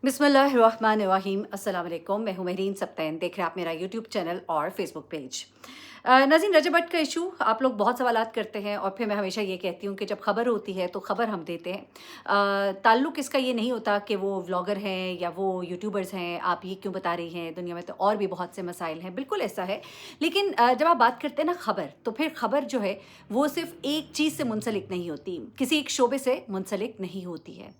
बिस्मिल्लाहिर्रहमानिर्रहीम। अस्सलाम वालेकुम। मैं हूं महरीन सब्तैन। देख रहे हैं आप मेरा यूट्यूब चैनल और फेसबुक पेज। नाज़रीन, रजब भट्ट का इशू आप लोग बहुत सवालात करते हैं और फिर मैं हमेशा ये कहती हूँ कि जब खबर होती है तो खबर हम देते हैं। ताल्लुक़ इसका ये नहीं होता कि वो व्लॉगर हैं या वो यूट्यूबर्स हैं, आप ये क्यों बता रही हैं, दुनिया में तो और भी बहुत से मसाइल हैं, बिल्कुल ऐसा है। लेकिन जब आप बात करते हैं ना खबर, तो फिर खबर जो है वो सिर्फ एक चीज़ से मुंसलिक नहीं होती, किसी एक शोबे से मुंसलिक नहीं होती है।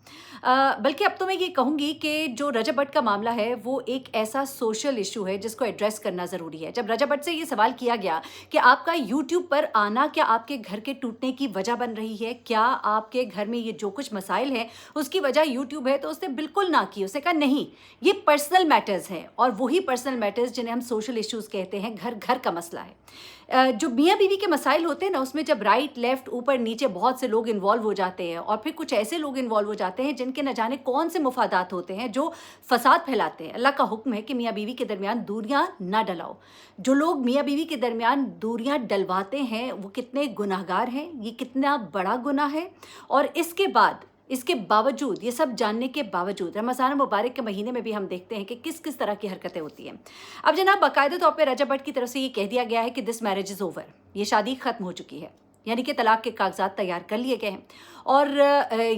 बल्कि अब तो मैं ये कहूँगी कि जो रजब भट्ट का मामला है वो एक ऐसा सोशल इशू है जिसको एड्रेस करना ज़रूरी है। जब रजब भट्ट से ये सवाल किया गया कि आपका यूट्यूब पर आना क्या आपके घर के टूटने की वजह बन रही है, क्या आपके घर में ये जो कुछ मसाइल हैं उसकी वजह यूट्यूब है, तो उसने बिल्कुल ना की। उसने कहा नहीं, ये पर्सनल मैटर्स हैं और वही पर्सनल मैटर्स जिन्हें हम सोशल इश्यूज़ कहते हैं, घर घर का मसला है। जो मियाँ बीवी के मसाइल होते हैं ना, उसमें जब राइट लेफ्ट ऊपर नीचे बहुत से लोग इन्वॉल्व हो जाते हैं और फिर कुछ ऐसे लोग इन्वॉल्व हो जाते हैं जिनके न जाने कौन से मुफादात होते हैं जो फसाद फैलाते हैं। अल्लाह का हुक्म है कि मियाँ बीवी के दरमियान दूरियां ना डलाओ। जो लोग मियाँ बीवी के दरमियान दूरियां डलवाते हैं वो कितने गुनाहगार हैं, ये कितना बड़ा गुनाह है। और इसके बावजूद, ये सब जानने के बावजूद रमज़ान मुबारक के महीने में भी हम देखते हैं कि किस किस तरह की हरकतें होती हैं। अब जनाब, बाकायदा तौर पे रजब भट्ट की तरफ से ये कह दिया गया है कि दिस मैरिज इज़ ओवर, ये शादी ख़त्म हो चुकी है, यानी कि तलाक के कागजात तैयार कर लिए गए हैं और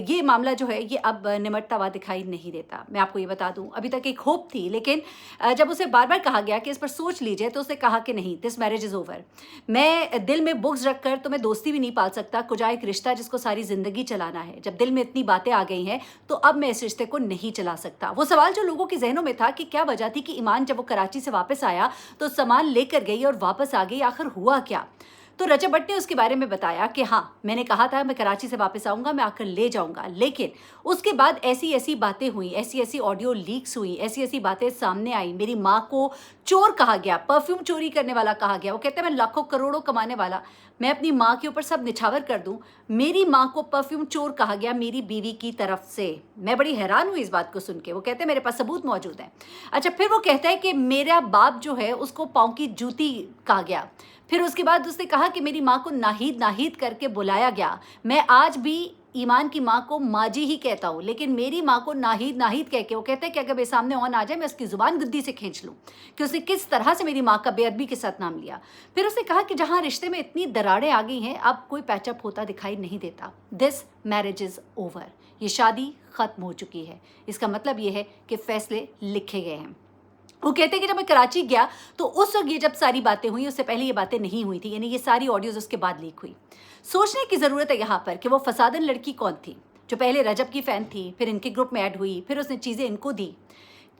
ये मामला जो है ये अब निमटता हुआ दिखाई नहीं देता। मैं आपको ये बता दूं, अभी तक एक होप थी, लेकिन जब उसे बार बार कहा गया कि इस पर सोच लीजिए तो उसने कहा कि नहीं, दिस मैरिज इज़ ओवर। मैं दिल में बुग्ज रख कर तो मैं दोस्ती भी नहीं पाल सकता, कुजा एक रिश्ता जिसको सारी ज़िंदगी चलाना है। जब दिल में इतनी बातें आ गई हैं तो अब मैं इस रिश्ते को नहीं चला सकता। वो सवाल जो लोगों के जहनों में था कि क्या वजह थी कि ईमान जब वो कराची से वापस आया तो सामान लेकर गई और वापस आ गई, आखिर हुआ क्या? तो रजब भट्ट ने उसके बारे में बताया कि हाँ, मैंने कहा था मैं कराची से वापस आऊँगा, मैं आकर ले जाऊँगा, लेकिन उसके बाद ऐसी ऐसी बातें हुई, ऐसी ऐसी ऑडियो लीक्स हुई, ऐसी ऐसी बातें सामने आई। मेरी माँ को चोर कहा गया, परफ्यूम चोरी करने वाला कहा गया। वो कहते हैं मैं लाखों करोड़ों कमाने वाला, मैं अपनी माँ के ऊपर सब निछावर कर दूँ। मेरी माँ को परफ्यूम चोर कहा गया मेरी बीवी की तरफ से। मैं बड़ी हैरान हुई इस बात को सुन के। वो कहते हैं मेरे पास सबूत मौजूद है। अच्छा, फिर वो कहता है कि मेरा बाप जो है उसको पाँव की जूती कहा गया। फिर उसके बाद उसने कहा कि मेरी माँ को नाहीद नाहीद करके बुलाया गया। मैं आज भी ईमान की माँ को माँ जी ही कहता हूँ, लेकिन मेरी माँ को नाहीद नाहीद कह के वो कहते हैं कि अगर मेरे सामने ऑन आ जाए मैं उसकी ज़ुबान गद्दी से खींच लूँ कि उसने किस तरह से मेरी माँ का बेअदबी के साथ नाम लिया। फिर उसने कहा कि जहाँ रिश्ते में इतनी दरारें आ गई हैं अब कोई पैचअप होता दिखाई नहीं देता। दिस मैरिज इज़ ओवर, ये शादी ख़त्म हो चुकी है। इसका मतलब ये है कि फ़ैसले लिखे गए हैं। वो कहते हैं कि जब मैं कराची गया तो उस वक्त ये जब सारी बातें हुई, उससे पहले ये बातें नहीं हुई थी, यानी ये सारी ऑडियोज़ उसके बाद लीक हुई। सोचने की ज़रूरत है यहाँ पर कि वो फसादन लड़की कौन थी जो पहले रजब की फ़ैन थी, फिर इनके ग्रुप में ऐड हुई, फिर उसने चीज़ें इनको दी।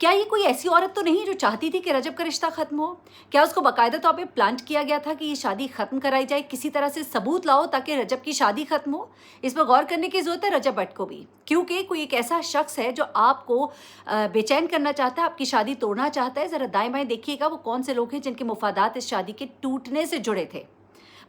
क्या ये कोई ऐसी औरत तो नहीं जो चाहती थी कि रजब का रिश्ता ख़त्म हो? क्या उसको बाकायदा तौर पे प्लांट किया गया था कि ये शादी ख़त्म कराई जाए, किसी तरह से सबूत लाओ ताकि रजब की शादी ख़त्म हो? इस पर गौर करने की ज़रूरत है रजब भट्ट को भी, क्योंकि कोई एक ऐसा शख्स है जो आपको बेचैन करना चाहता है, आपकी शादी तोड़ना चाहता है। ज़रा दाएँ बाएँ देखिएगा वो कौन से लोग हैं जिनके मुफादात इस शादी के टूटने से जुड़े थे।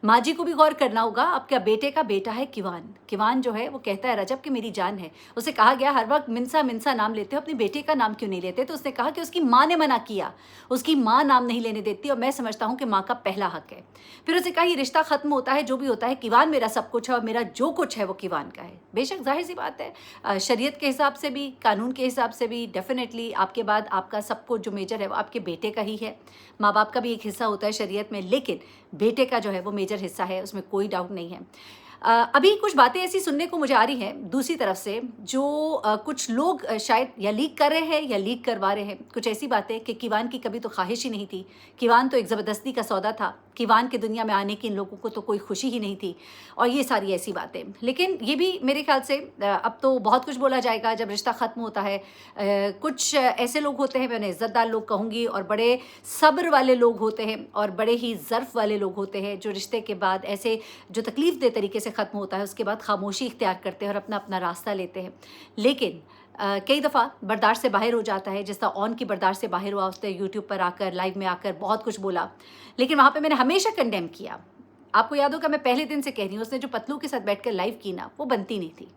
माँ जी को भी गौर करना होगा। आपके बेटे का बेटा है किवान। किवान जो है वो कहता है रजब कि मेरी जान है। उसे कहा गया हर वक्त मिनसा मिनसा नाम लेते हो, अपने बेटे का नाम क्यों नहीं लेते? तो उसने कहा कि उसकी माँ ने मना किया, उसकी माँ नाम नहीं लेने देती और मैं समझता हूँ कि माँ का पहला हक है। फिर उसे कहा ये रिश्ता ख़त्म होता है, जो भी होता है, किवान मेरा सब कुछ है और मेरा जो कुछ है वो किवान का है। बेशक जाहिर सी बात है, शरीयत के हिसाब से भी, कानून के हिसाब से भी डेफिनेटली आपके बाद आपका सब कुछ जो मेजर है वो आपके बेटे का ही है। माँ बाप का भी एक हिस्सा होता है शरीयत में, लेकिन बेटे का जो है वो मेजर हिस्सा है, उसमें कोई डाउट नहीं है। अभी कुछ बातें ऐसी सुनने को मुझे आ रही हैं दूसरी तरफ से, जो कुछ लोग शायद या लीक कर रहे हैं या लीक करवा रहे हैं। कुछ ऐसी बातें कि किवान की कभी तो ख्वाहिश ही नहीं थी, किवान तो एक ज़बरदस्ती का सौदा था, किवान की दुनिया में आने की इन लोगों को तो कोई खुशी ही नहीं थी, और ये सारी ऐसी बातें। लेकिन ये भी मेरे ख्याल से अब तो बहुत कुछ बोला जाएगा जब रिश्ता ख़त्म होता है। कुछ ऐसे लोग होते हैं, मैंने इज़्ज़तदार लोग कहूँगी, और बड़े सब्र वाले लोग होते हैं और बड़े ही ज़र्फ़ वाले लोग होते हैं जो रिश्ते के बाद ऐसे जो तकलीफ़ दे तरीके से ख़त्म होता है उसके बाद खामोशी इख्तियार करते हैं और अपना अपना रास्ता लेते हैं। लेकिन कई दफ़ा बर्दाश्त से बाहर हो जाता है, जिस तरह ऑन की बर्दाश्त से बाहर हुआ, उसने यूट्यूब पर आकर लाइव में आकर बहुत कुछ बोला, लेकिन वहाँ पे मैंने हमेशा कंडेम किया। आपको याद होगा मैं पहले दिन से कह रही हूँ, उसने जो पतलू के साथ बैठकर लाइव की ना, वो बनती नहीं थी।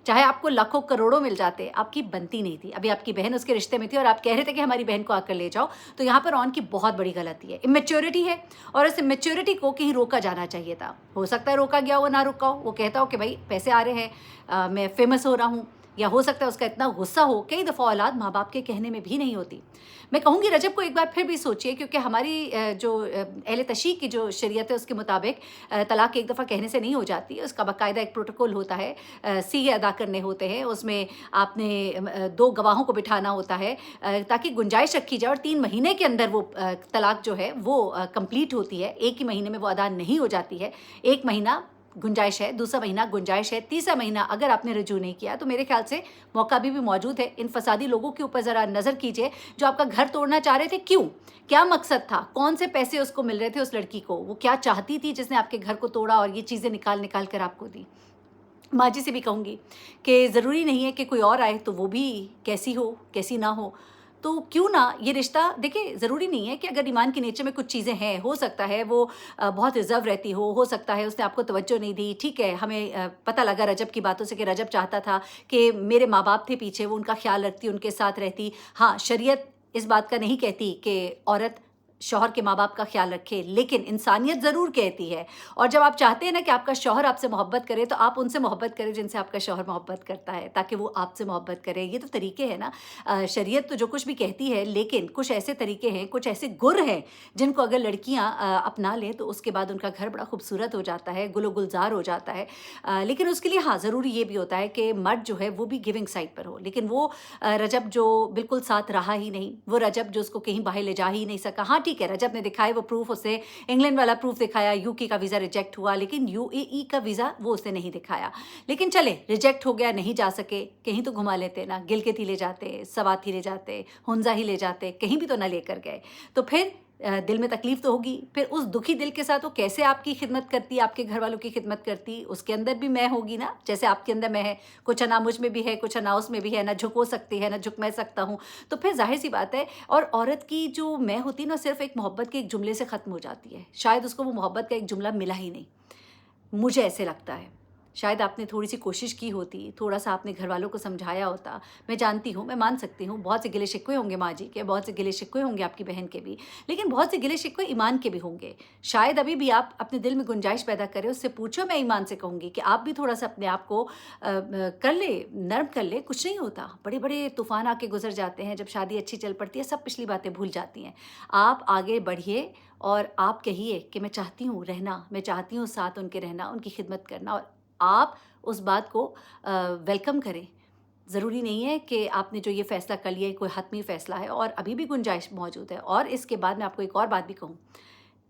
चाहे आपको लाखों करोड़ों मिल जाते, आपकी बनती नहीं थी। अभी आपकी बहन उसके रिश्ते में थी और आप कह रहे थे कि हमारी बहन को आकर ले जाओ, तो यहाँ पर ऑन की बहुत बड़ी गलती है, इमेच्योरिटी है, और इस इमेच्योरिटी को कहीं रोका जाना चाहिए था। हो सकता है रोका गया हो, ना रोका हो, वो कहता हो कि भाई पैसे आ रहे हैं, मैं फेमस हो रहा हूँ, या हो सकता है उसका इतना गुस्सा हो, कई दफ़ा औलाद माँ बाप के कहने में भी नहीं होती। मैं कहूँगी रजब को एक बार फिर भी सोचिए, क्योंकि हमारी जो अहले तशरीह की जो शरीयत है उसके मुताबिक तलाक एक दफ़ा कहने से नहीं हो जाती है, उसका बाकायदा एक प्रोटोकॉल होता है, सीगे अदा करने होते हैं, उसमें आपने 2 गवाहों को बिठाना होता है ताकि गुंजाइश रखी जाए और 3 महीने के अंदर वो तलाक जो है वो कंप्लीट होती है। एक ही महीने में वो अदा नहीं हो जाती है, 1 महीना गुंजाइश है, दूसरा महीना गुंजाइश है, तीसरा महीना अगर आपने रुजू नहीं किया तो मेरे ख्याल से मौका भी मौजूद है। इन फसादी लोगों के ऊपर ज़रा नज़र कीजिए जो आपका घर तोड़ना चाह रहे थे। क्यों? क्या मकसद था? कौन से पैसे उसको मिल रहे थे उस लड़की को? वो क्या चाहती थी जिसने आपके घर को तोड़ा और ये चीज़ें निकाल निकाल कर आपको दी? माँ जी से भी कहूँगी कि ज़रूरी नहीं है कि कोई और आए तो वो भी कैसी हो, कैसी ना हो। तो क्यों ना ये रिश्ता, देखिए ज़रूरी नहीं है कि अगर ईमान के नेचर में कुछ चीज़ें हैं, हो सकता है वो बहुत रिज़र्व रहती हो सकता है उसने आपको तवज्जो नहीं दी, ठीक है। हमें पता लगा रजब की बातों से कि रजब चाहता था कि मेरे माँ बाप थे पीछे, वो उनका ख्याल रखती, उनके साथ रहती। हाँ, शरीयत इस बात का नहीं कहती कि औरत शौहर के माँ बाप का ख्याल रखे, लेकिन इंसानियत ज़रूर कहती है। और जब आप चाहते हैं ना कि आपका शौहर आपसे मोहब्बत करे, तो आप उनसे मोहब्बत करें जिनसे आपका शौहर मोहब्बत करता है, ताकि वो आपसे मोहब्बत करे। ये तो तरीके हैं ना। शरीयत तो जो कुछ भी कहती है, लेकिन कुछ ऐसे तरीके हैं, कुछ ऐसे गुर हैं जिनको अगर लड़कियाँ अपना लें तो उसके बाद उनका घर बड़ा खूबसूरत हो जाता है, गुलो गुलजार हो जाता है। लेकिन उसके लिए हाँ, ज़रूरी ये भी होता है कि मर्द जो है वो भी गिविंग साइड पर हो। लेकिन वो रजब जो बिल्कुल साथ रहा ही नहीं, वो रजब जो उसको कहीं बाहर ले जा ही नहीं सका। हाँ ठीक है, रजब ने दिखाए वो प्रूफ, उसे इंग्लैंड वाला प्रूफ दिखाया, यूके का वीज़ा रिजेक्ट हुआ, लेकिन यूएई का वीज़ा वो उसने नहीं दिखाया। लेकिन चले, रिजेक्ट हो गया, नहीं जा सके, कहीं तो घुमा लेते ना, गिलगित ही ले जाते, सवात ही ले जाते, हुंजा ही ले जाते, कहीं भी तो ना लेकर गए। तो फिर दिल में तकलीफ़ तो होगी। फिर उस दुखी दिल के साथ वो कैसे आपकी खिदमत करती, आपके घर वालों की खिदमत करती, उसके अंदर भी मैं होगी ना, जैसे आपके अंदर मैं है। कुछ अना मुझ में भी है, कुछ अना उसमें भी है, ना झुक हो सकती है, ना झुक मैं सकता हूँ। तो फिर ज़ाहिर सी बात है, और औरत की जो मैं होती ना, सिर्फ़ एक मोहब्बत के एक जुमले से ख़त्म हो जाती है। शायद उसको वो मोहब्बत का एक जुमला मिला ही नहीं, मुझे ऐसे लगता है। शायद आपने थोड़ी-सी कोशिश की होती, थोड़ा-सा आपने घरवालों को समझाया होता। मैं जानती हूँ, मैं मान सकती हूँ, बहुत से गिले-शिकवे होंगे माँ जी के, बहुत से गिले-शिकवे होंगे आपकी बहन के भी, लेकिन बहुत से गिले-शिकवे ईमान के भी होंगे। शायद अभी भी आप अपने दिल में गुंजाइश पैदा करें, उससे पूछो। मैं ईमान से कहूँगी कि आप भी थोड़ा-सा अपने आप को कर ले, नर्म कर ले, कुछ नहीं होता। बड़े-बड़े तूफ़ान आके गुज़र जाते हैं, जब शादी अच्छी चल पड़ती है, सब पिछली बातें भूल जाती हैं। आप आगे बढ़िए और आप कहिए कि मैं चाहती हूँ रहना, मैं चाहती हूँ साथ उनके रहना, उनकी खिदमत करना, और आप उस बात को वेलकम करें। ज़रूरी नहीं है कि आपने जो ये फ़ैसला कर लिया है कोई हतमी फ़ैसला है, और अभी भी गुंजाइश मौजूद है। और इसके बाद मैं आपको एक और बात भी कहूँ,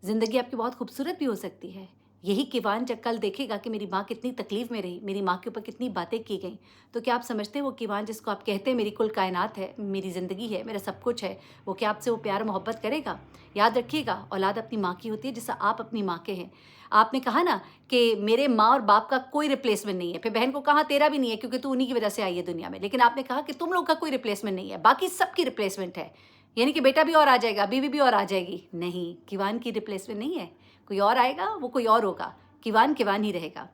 ज़िंदगी आपकी बहुत खूबसूरत भी हो सकती है। यही कीवान जब कल देखेगा कि मेरी माँ कितनी तकलीफ़ में रही, मेरी माँ के ऊपर कितनी बातें की गईं, तो क्या आप समझते हैं वो कीवान जिसको आप कहते हैं मेरी कुल कायनात है, मेरी ज़िंदगी है, मेरा सब कुछ है, वो क्या आपसे वो प्यार मोहब्बत करेगा? याद रखिएगा, औलाद अपनी माँ की होती है जैसा आप अपनी माँ के हैं। आपने कहा ना कि मेरे माँ और बाप का कोई रिप्लेसमेंट नहीं है, फिर बहन को कहा तेरा भी नहीं है क्योंकि तू उन्हीं की वजह से आई है दुनिया में, लेकिन आपने कहा कि तुम लोग का कोई रिप्लेसमेंट नहीं है, बाकी सबकी रिप्लेसमेंट है। यानी कि बेटा भी और आ जाएगा, बीवी भी और आ जाएगी। नहीं, कीवान की रिप्लेसमेंट नहीं है। कोई और आएगा, वो कोई और होगा, कीवान कीवान ही रहेगा।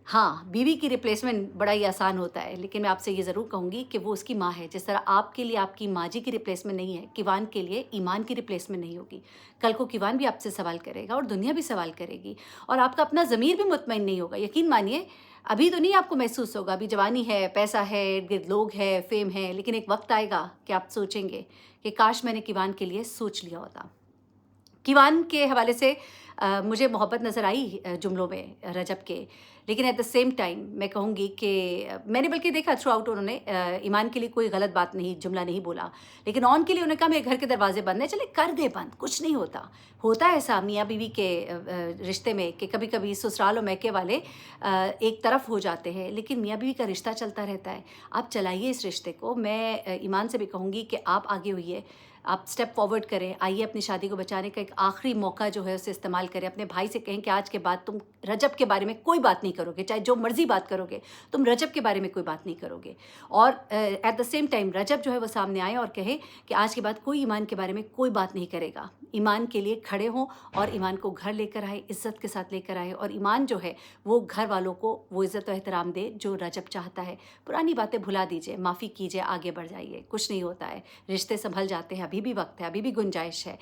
हाँ, बीवी की रिप्लेसमेंट बड़ा ही आसान होता है, लेकिन मैं आपसे ये ज़रूर कहूँगी कि वो उसकी माँ है। जिस तरह आपके लिए आपकी माँ जी की रिप्लेसमेंट नहीं है, कीवान के लिए ईमान की रिप्लेसमेंट नहीं होगी। कल को कीवान भी आपसे सवाल करेगा और दुनिया भी सवाल करेगी, और आपका अपना ज़मीर भी मुतमईन नहीं होगा। यकीन मानिए, अभी तो नहीं आपको महसूस होगा, अभी जवानी है, पैसा है, इर्द-गिर्द लोग हैं, फ़ेम है, लेकिन एक वक़्त आएगा कि आप सोचेंगे कि काश मैंने कीवान के लिए सोच लिया होता। कीवान के हवाले से मुझे मोहब्बत नज़र आई जुमलों में रजब के, लेकिन एट द सेम टाइम मैं कहूँगी कि मैंने बल्कि देखा थ्रू आउट उन्होंने ईमान के लिए कोई गलत बात नहीं, जुमला नहीं बोला, लेकिन ऑन के लिए उन्होंने कहा मेरे घर के दरवाजे बंद हैं, चले कर दे बंद, कुछ नहीं होता। होता है ऐसा मियाँ बीवी के रिश्ते में कि कभी कभी ससुराल और मैके वाले एक तरफ हो जाते हैं, लेकिन मियाँ बीवी का रिश्ता चलता रहता है। आप चलाइए इस रिश्ते को। मैं ईमान से भी कहूँगी कि आप आगे होइए, आप स्टेप फॉरवर्ड करें, आइए अपनी शादी को बचाने का एक आखिरी मौका जो है उसे इस्तेमाल करें। अपने भाई से कहें कि आज के बाद तुम रजब के बारे में कोई बात नहीं करोगे, चाहे जो मर्जी बात करोगे, तुम रजब के बारे में कोई बात नहीं करोगे। और एट द सेम टाइम रजब जो है वो सामने आए और कहे कि आज के बाद कोई ईमान के बारे में कोई बात नहीं करेगा। ईमान के लिए खड़े हों और ईमान को घर लेकर आए, इज़्ज़त के साथ लेकर आए, और ईमान जो है वो घर वालों को वो इज़्ज़त और एहतराम दे जो रजब चाहता है। पुरानी बातें भुला दीजिए, माफ़ी कीजिए, आगे बढ़ जाइए, कुछ नहीं होता है, रिश्ते संभल जाते हैं, अभी भी वक्त है, अभी भी गुंजाइश है।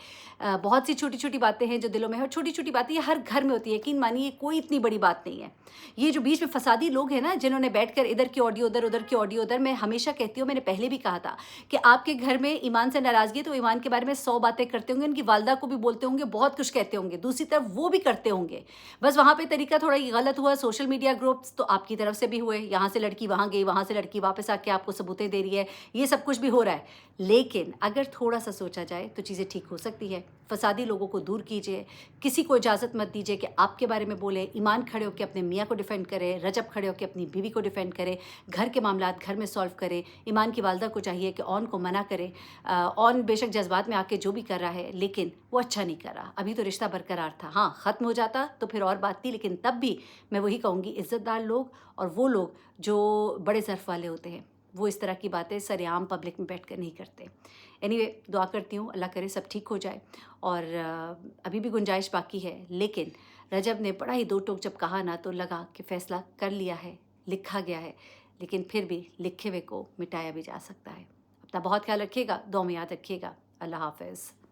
बहुत सी छोटी छोटी बातें हैं जो दिलों में है, और छोटी छोटी बातें ये हर घर में होती है, यकीन मानिए कोई इतनी बड़ी बात नहीं है। ये जो बीच में फसादी लोग हैं ना, जिन्होंने बैठकर इधर की ऑडियो उधर, उधर की ऑडियो उधर, मैं हमेशा कहती हूँ, मैंने पहले भी कहा था कि आपके घर में ईमान से नाराज़गी है तो ईमान के बारे में 100 बातें करते होंगे, उनकी वालदा को भी बोलते होंगे, बहुत कुछ कहते होंगे, दूसरी तरफ वो भी करते होंगे। बस वहाँ पे तरीका थोड़ा ये गलत हुआ, सोशल मीडिया ग्रुप्स तो आपकी तरफ से भी हुए, यहाँ से लड़की वहाँ गई, वहाँ से लड़की वापस आके आपको सबूतें दे रही है, ये सब कुछ भी हो रहा है। लेकिन अगर थोड़ा-सा सोचा जाए तो चीज़ें ठीक हो सकती है। फसादी लोगों को दूर कीजिए, किसी को इजाज़त मत दीजिए कि आपके बारे में बोले। ईमान खड़े होके अपने मियाँ को डिफेंड करे, रजब खड़े होके अपनी बीवी को डिफेंड करे, घर के मामलात घर में सॉल्व करे। ईमान की वालदा को चाहिए कि ऑन को मना करे। ऑन बेशक जज़्बात में आके जो भी कर रहा है, लेकिन वो अच्छा नहीं कर रहा। अभी तो रिश्ता बरकरार था, हाँ, ख़त्म हो जाता तो फिर और बात थी, लेकिन तब भी मैं वही कहूँगी, इज़्ज़तदार लोग और वो लोग जो बड़े ज़र्फ़ वाले होते हैं, वो इस तरह की बातें सरेआम पब्लिक में बैठकर नहीं करते। एनीवे, दुआ करती हूँ अल्लाह करे सब ठीक हो जाए। और अभी भी गुंजाइश बाकी है, लेकिन रजब ने बड़ा ही दो टोक जब कहा ना, तो लगा कि फ़ैसला कर लिया है, लिखा गया है, लेकिन फिर भी लिखे हुए को मिटाया भी जा सकता है। अपना बहुत ख्याल रखिएगा, दुआ में याद रखिएगा। अल्लाह हाफ़िज़।